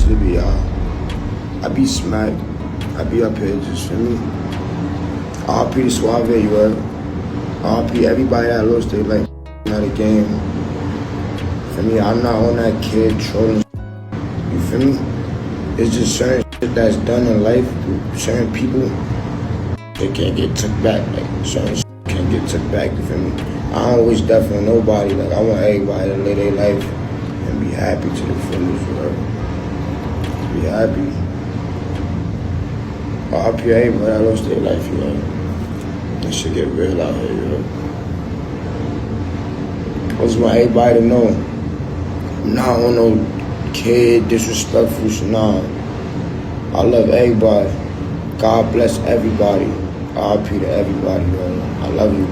supposed to be, y'all. I be smacked. I be up here, just for me. RP to Suave, you heard? RP everybody that lost their life out of the game. For me, I'm not on that kid trolling. You feel me? It's just certain shit that's done in life with certain people. They can't get took back. Like, certain shit can't get took back, you feel me? I don't wish death on nobody. Like, I want everybody to live their life and be happy to the fullest, you heard? Be happy. RP everybody that lost their life, you know. That shit get real out here, you know. I just want everybody to know I'm not on no kid disrespectful shit, nah. I love everybody. God bless everybody. RP to everybody, yo. I love you.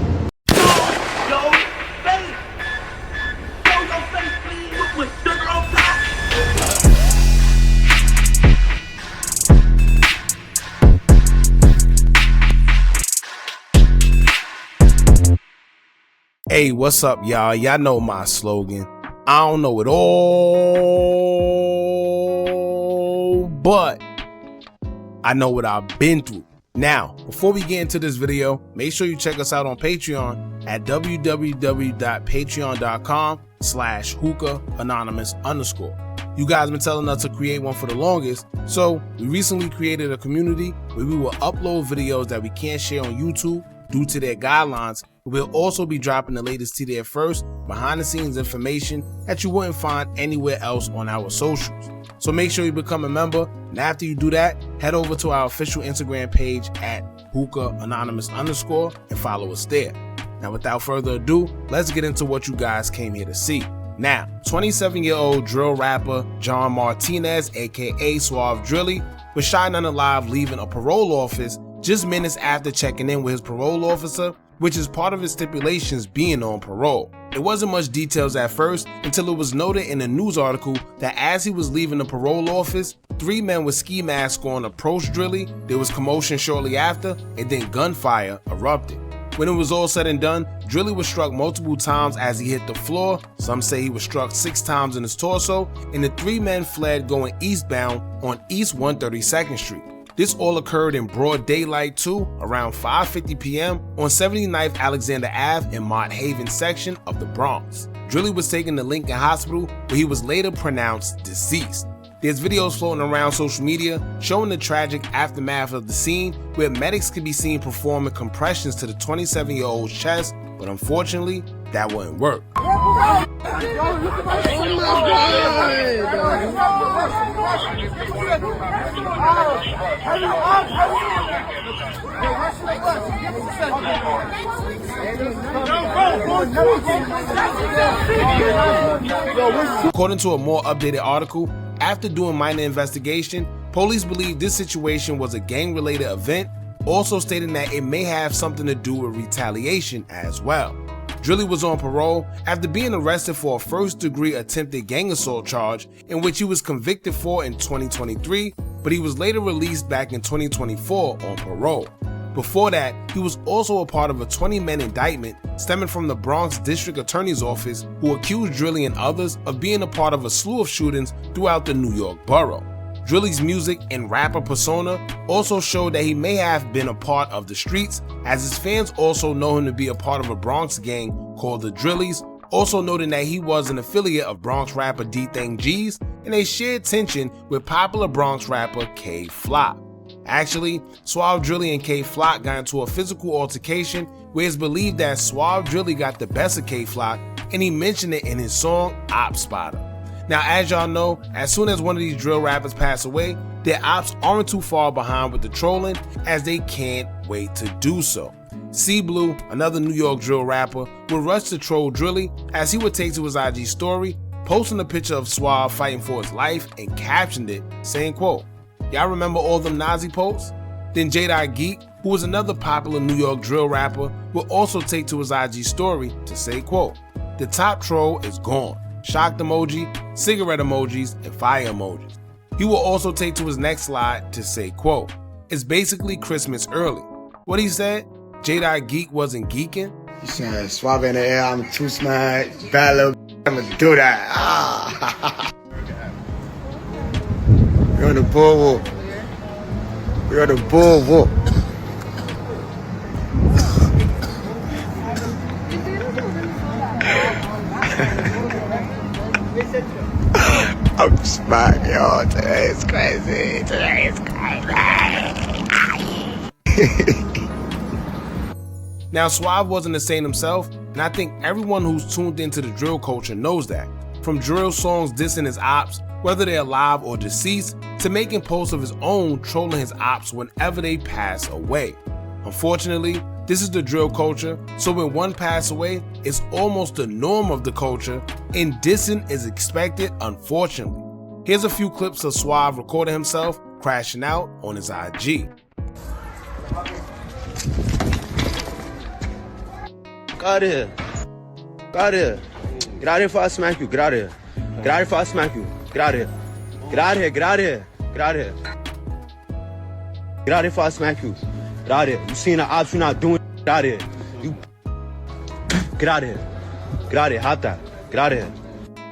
Hey, what's up, y'all? Y'all know my slogan. I don't know it all, but I know what I've been through. Now, before we get into this video, make sure you check us out on Patreon at www.patreon.com/Hookah Anonymous _. You guys been telling us to create one for the longest, so we recently created a community where we will upload videos that we can't share on YouTube due to their guidelines. We'll also be dropping the latest to there first, behind the scenes information that you wouldn't find anywhere else on our socials. So make sure you become a member, and after you do that, head over to our official Instagram page at Hookah Anonymous _ and follow us there. Now without further ado, let's get into what you guys came here to see. Now, 27-year-old drill rapper John Martinez, aka Suave Drilly, was shot and unalive leaving a parole office just minutes after checking in with his parole officer, which is part of his stipulations being on parole. It wasn't much details at first until it was noted in a news article that as he was leaving the parole office, 3 men with ski masks on approached Drilly. There was commotion shortly after, and then gunfire erupted. When it was all said and done, Drilly was struck multiple times as he hit the floor. Some say he was struck 6 times in his torso, and the 3 men fled going eastbound on East 132nd Street. This all occurred in broad daylight too, around 5:50 p.m. on 79th Alexander Ave in Mott Haven section of the Bronx. Drilly was taken to Lincoln Hospital, where he was later pronounced deceased. There's videos floating around social media showing the tragic aftermath of the scene, where medics could be seen performing compressions to the 27-year-old's chest, but unfortunately, that wouldn't work. According to a more updated article, after doing minor investigation, police believe this situation was a gang-related event, also stating that it may have something to do with retaliation as well. Drilly was on parole after being arrested for a first-degree attempted gang assault charge in which he was convicted for in 2023, but he was later released back in 2024 on parole. Before that, he was also a part of a 20-man indictment stemming from the Bronx District Attorney's Office, who accused Drilly and others of being a part of a slew of shootings throughout the New York borough. Drilly's music and rapper persona also showed that he may have been a part of the streets, as his fans also know him to be a part of a Bronx gang called the Drillies, also noting that he was an affiliate of Bronx rapper D-Thang G's and they shared tension with popular Bronx rapper K-Flock. Actually, Suave Drilly and K-Flock got into a physical altercation where it's believed that Suave Drilly got the best of K-Flock, and he mentioned it in his song Opps Spotter. Now, as y'all know, as soon as one of these drill rappers pass away, their ops aren't too far behind with the trolling, as they can't wait to do so. C-Blue, another New York drill rapper, would rush to troll Drilly as he would take to his IG story, posting a picture of Suave fighting for his life and captioned it, saying, quote, "Y'all remember all them Nazi posts?" Then lled, who was another popular New York drill rapper, would also take to his IG story to say, quote, "The top troll is gone. Shocked emoji, cigarette emojis, and fire emojis." He will also take to his next slide to say, quote, "It's basically Christmas early." What he said? lled wasn't geeking. He said, "Suave in the air, I'm too smart, bad little, I'm gonna do that." We're on the boardwalk. We're on the boardwalk. I'm smart, yo. Today is crazy. Today is crazy. Now, Suave wasn't a saint himself, and I think everyone who's tuned into the drill culture knows that. From drill songs dissing his ops, whether they're alive or deceased, to making posts of his own trolling his ops whenever they pass away. Unfortunately, this is the drill culture, so when one pass away, it's almost the norm of the culture, and dissing is expected, unfortunately. Here's a few clips of Suave recording himself crashing out on his IG. Get out of here. Get out of here. Get out of here before I smack you. Get out of here. Get out of here before I smack you. Get out of here. Get out of here. Get out of here. Get out of here. Get out of here before I smack you. Get out of here. You seen the ops, you not doing. Get out of here. You. Get out of here. Get out of here. Hot that. Get out of here.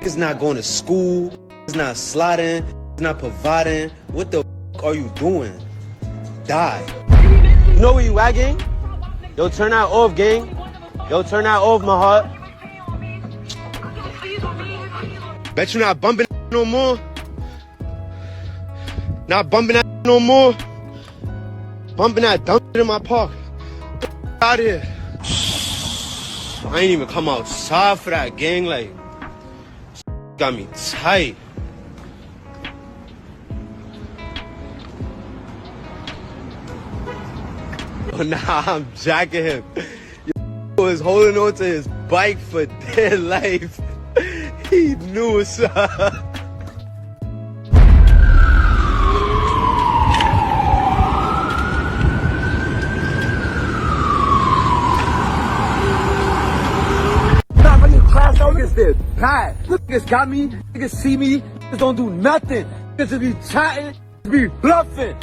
He's not going to school. He's not sliding. He's not providing. What the are you doing? Die. You know where you at, gang? Yo, turn that off, gang. Yo, turn that off, my heart. Bet you not bumping no more. Not bumping that no more. Bumping that dumb shit in my park. Get out of here. I ain't even come outside for that, gang. Like, got me tight. Oh, nah, I'm jacking him. He was holding on to his bike for dear life. He knew what's up. Not fucking class out against this. God, niggas got me. Niggas see me. Niggas don't do nothing. Niggas just be chatting, be bluffing.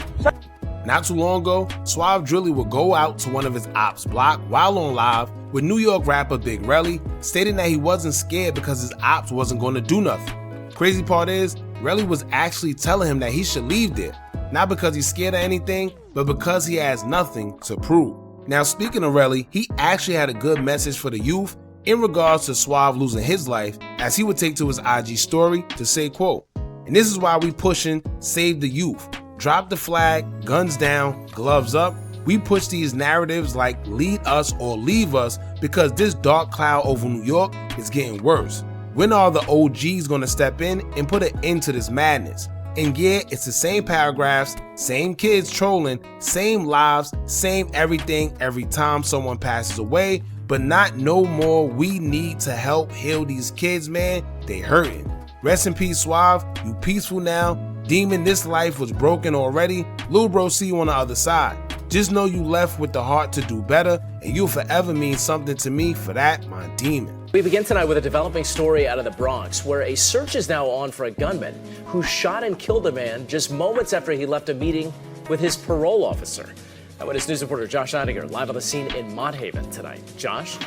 Not too long ago, Suave Drilly would go out to one of his ops' block while on live with New York rapper Big Relly, stating that he wasn't scared because his ops wasn't going to do nothing. Crazy part is, Relly was actually telling him that he should leave there, not because he's scared of anything, but because he has nothing to prove. Now, speaking of Relly, he actually had a good message for the youth in regards to Suave losing his life, as he would take to his IG story to say, quote, "And this is why we pushing Save the Youth. Drop the flag, guns down, gloves up. We push these narratives like lead us or leave us because this dark cloud over New York is getting worse. When are the OGs gonna step in and put an end to this madness?" And yeah, it's the same paragraphs, same kids trolling, same lives, same everything every time someone passes away, but not no more. We need to help heal these kids, man. They hurting. Rest in peace, Suave. You peaceful now. Demon, this life was broken already. Lil bro, see you on the other side. Just know you left with the heart to do better, and you'll forever mean something to me. For that, my demon. We begin tonight with a developing story out of the Bronx, where a search is now on for a gunman who shot and killed a man just moments after he left a meeting with his parole officer. Eyewitness News reporter Josh Einiger live on the scene in Mott Haven tonight. Josh?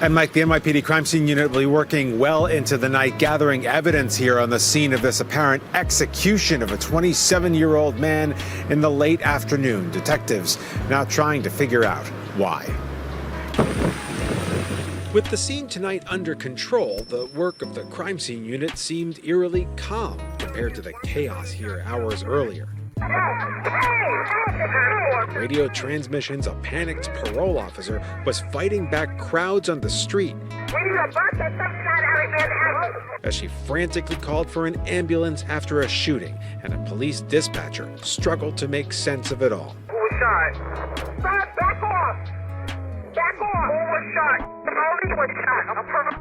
And Mike, the NYPD crime scene unit will be working well into the night, gathering evidence here on the scene of this apparent execution of a 27-year-old man in the late afternoon. Detectives now trying to figure out why. With the scene tonight under control, the work of the crime scene unit seemed eerily calm compared to the chaos here hours earlier. In radio transmissions, a panicked parole officer was fighting back crowds on the street as she frantically called for an ambulance after a shooting, and a police dispatcher struggled to make sense of it all. Who was shot? Back off! Back off! Who was shot? Parole was shot. A parole.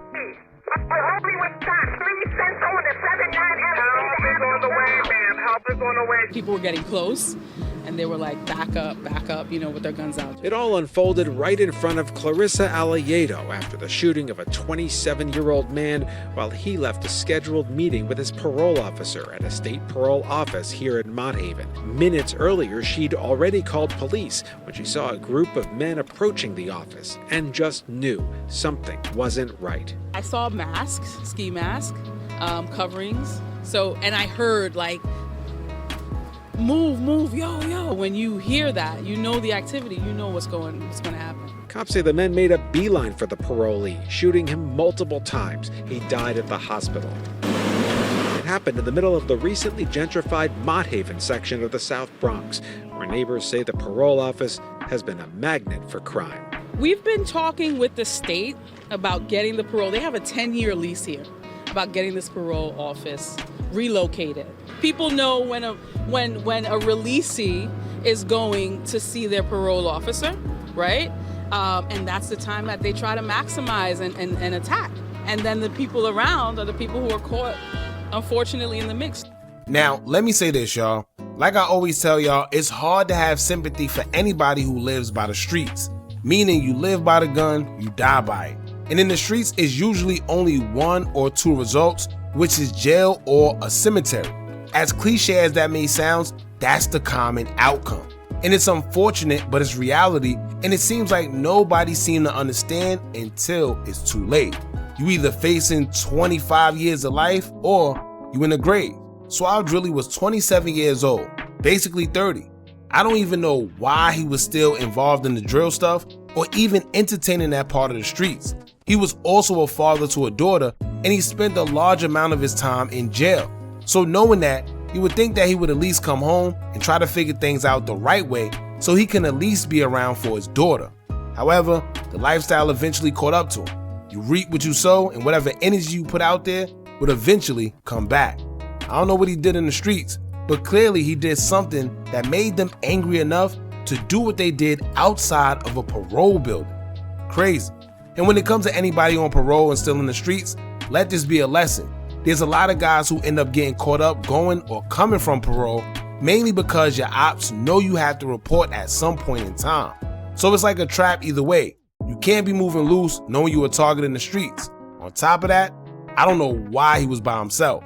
Parole was shot. 3 cents on the 79 Help is on the way, ma'am. Help is on the way. People were getting close, and they were like, back up, with their guns out. It all unfolded right in front of Clarissa Alleyedo after the shooting of a 27-year-old man while he left a scheduled meeting with his parole officer at a state parole office here in Mott Haven. Minutes earlier, she'd already called police when she saw a group of men approaching the office and just knew something wasn't right. I saw masks, ski masks, coverings, So, and I heard like, move, yo. When you hear that, you know the activity, you know what's going to happen. Cops say the men made a beeline for the parolee, shooting him multiple times. He died at the hospital. It happened in the middle of the recently gentrified Mott Haven section of the South Bronx, where neighbors say the parole office has been a magnet for crime. We've been talking with the state about getting the parole. They have a 10-year lease here, about getting this parole office relocated. People know when a releasee is going to see their parole officer, right? And that's the time that they try to maximize and attack. And then the people around are the people who are caught, unfortunately, in the mix. Now, let me say this, y'all. Like I always tell y'all, it's hard to have sympathy for anybody who lives by the streets. Meaning you live by the gun, you die by it. And in the streets is usually only one or two results, which is jail or a cemetery. As cliche as that may sound, that's the common outcome. And it's unfortunate, but it's reality, and it seems like nobody seemed to understand until it's too late. You either facing 25 years of life or you in the grave. Suave Drilly was 27 years old, basically 30. I don't even know why he was still involved in the drill stuff or even entertaining that part of the streets. He was also a father to a daughter, and he spent a large amount of his time in jail. So knowing that, you would think that he would at least come home and try to figure things out the right way so he can at least be around for his daughter. However, the lifestyle eventually caught up to him. You reap what you sow, and whatever energy you put out there would eventually come back. I don't know what he did in the streets, but clearly he did something that made them angry enough to do what they did outside of a parole building. Crazy. And when it comes to anybody on parole and still in the streets, let this be a lesson. There's a lot of guys who end up getting caught up going or coming from parole, mainly because your ops know you have to report at some point in time. So it's like a trap either way. You can't be moving loose knowing you were targeted in the streets. On top of that, I don't know why he was by himself.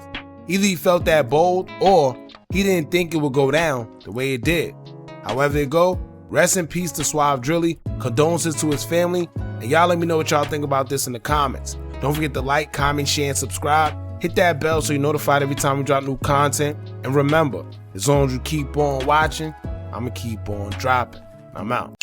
Either he felt that bold or he didn't think it would go down the way it did. However it go, rest in peace to Suave Drilly, condolences to his family, and y'all let me know what y'all think about this in the comments. Don't forget to like, comment, share, and subscribe. Hit that bell so you're notified every time we drop new content. And remember, as long as you keep on watching, I'ma keep on dropping. I'm out.